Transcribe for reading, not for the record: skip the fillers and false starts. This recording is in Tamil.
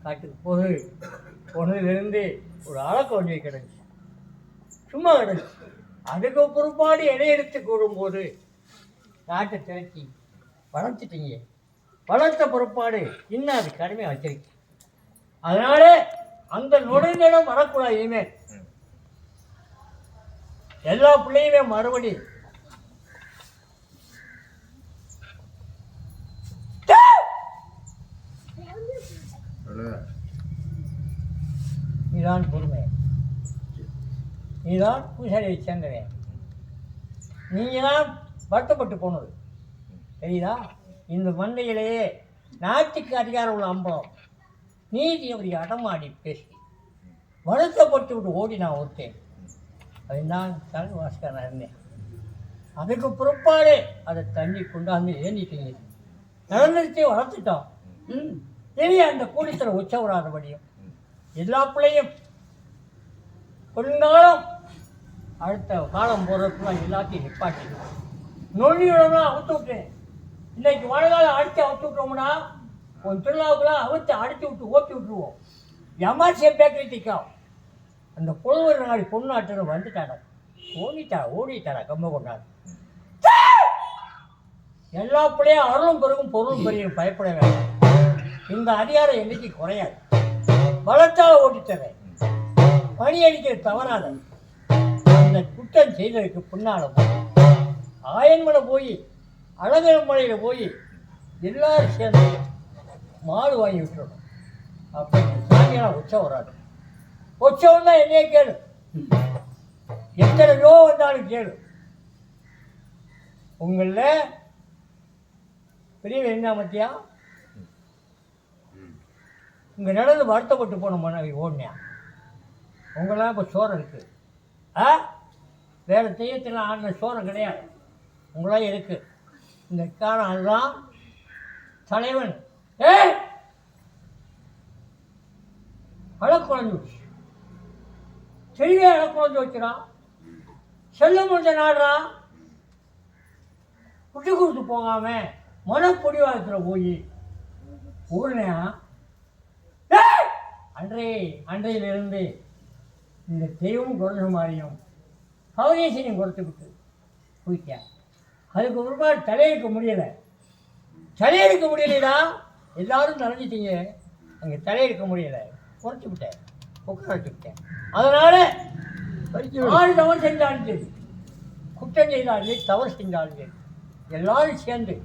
காட்டுக்கு போனதுலேருந்து ஒரு அழக்கம் கிடந்துச்சு, சும்மா கிடந்துச்சு. அதுக்கு பொறுப்பாடு இடையெடுத்து கூடும்போது காட்டை திரட்டி வளர்த்துட்டீங்க. வளர்த்த பொறுப்பாடு இன்னும் அது கடுமையாக வச்சிருக்கு. அதனால அந்த நுழைநிலம் வரக்கூடாது. இனிமேல் எல்லா பிள்ளையுமே மறுபடி நீதான் பொறுமை, நீதான் பூசாரியை சேர்ந்தவன், நீங்கள் தான் வருத்தப்பட்டு போனது தெரியுதா? இந்த மண்டையிலேயே நாட்டுக்கு அதிகாரம் உள்ள அம்பலம் நீதி அப்படி அடமாடி பேசி வருத்தப்பட்டு விட்டு ஓடி நான் ஒருத்தேன். அதுதான் தலைவாசகனாக இருந்தேன். அதுக்கு பிற்பாடு அதை தண்ணி கொண்டாந்து ஏந்திட்டீங்க, நடந்துருச்சு, வளர்த்துட்டோம். தெரிய அந்த கூட்டத்தில் உச்சவராதபடியும் எல்லா பிள்ளையும் கொஞ்சம் அடுத்த காலம் போகிறதுக்குள்ள எல்லாத்தையும் நிப்பாட்டி நொழியோடலாம் அவுத்து விட்டேன். இன்னைக்கு வாழ்காலம் அடித்து அவுத்து விட்டோம்னா ஒரு திருவிழாவுக்குலாம் அவுத்து அடித்து விட்டு ஓட்டி விட்டுருவோம். எமாசியை பேக்கரிட்டிக்கா அந்த புலவர் நாடி பொண்ணாட்டு வந்துட்டாடா, ஓடிட்டாடா கம்ப கொண்டாடு. எல்லா பிள்ளையும் அருளும் பெருகும் பொருளும் பெருகும் பயப்பட வேண்டாம். இந்த அதிகாரம் என்னைக்கு குறையாது. பலத்தால் ஓட்டித்தரேன், பணி அடிக்கிற தவறாத. அந்த குற்றம் செய்ததுக்கு பின்னால் ஆயன்மலை போய் அழகர் மலையில் போய் எல்லாரும் சேர்ந்து மாடு வாங்கி விட்டுறணும். அப்போ சாயங்காலம் உற்சவம் வராது. உற்சவம் தான் என்னையே கேளு, எத்தனை ரூபா வந்தாலும் கேளு. உங்களில் பெரிய என்ன மத்தியா இங்கே நடந்து வருத்தப்பட்டு போன மனைவி ஓடினியா? உங்களாம் இப்போ சோரம் இருக்குது. வேறு தெய்வத்தில் ஆடின சோரம் கிடையாது, உங்களாம் இருக்குது. இந்த காலம் அதுதான் தலைவன் அழக்குழஞ்சு வச்சு தெளிவே அழக்குழஞ்சு வச்சுறான். செல்ல முடிஞ்ச நாடுறான், விட்டு கொடுத்து போகாம மனப்பொடிவாதத்தில் போய் ஊர்னையா அன்றையிலிருந்து இந்த தெய்வம் குறைஞ்ச மாதிரியும் பவதேசனையும் குறைச்சிக்கிட்டு போயிட்டேன். அதுக்கு ஒருபாடு தலையெடுக்க முடியலைடா. எல்லாரும் நினைஞ்சிட்டீங்க, அங்கே தலையெடுக்க முடியலை, குறைச்சி விட்டேன், உட்கார வச்சுக்கிட்டேன். அதனால் ஆள் தவறு செஞ்சாலும் சரி, குற்றம் செய்தாலும் தவறு செஞ்சாலும் சரி, எல்லாரும் சேர்ந்து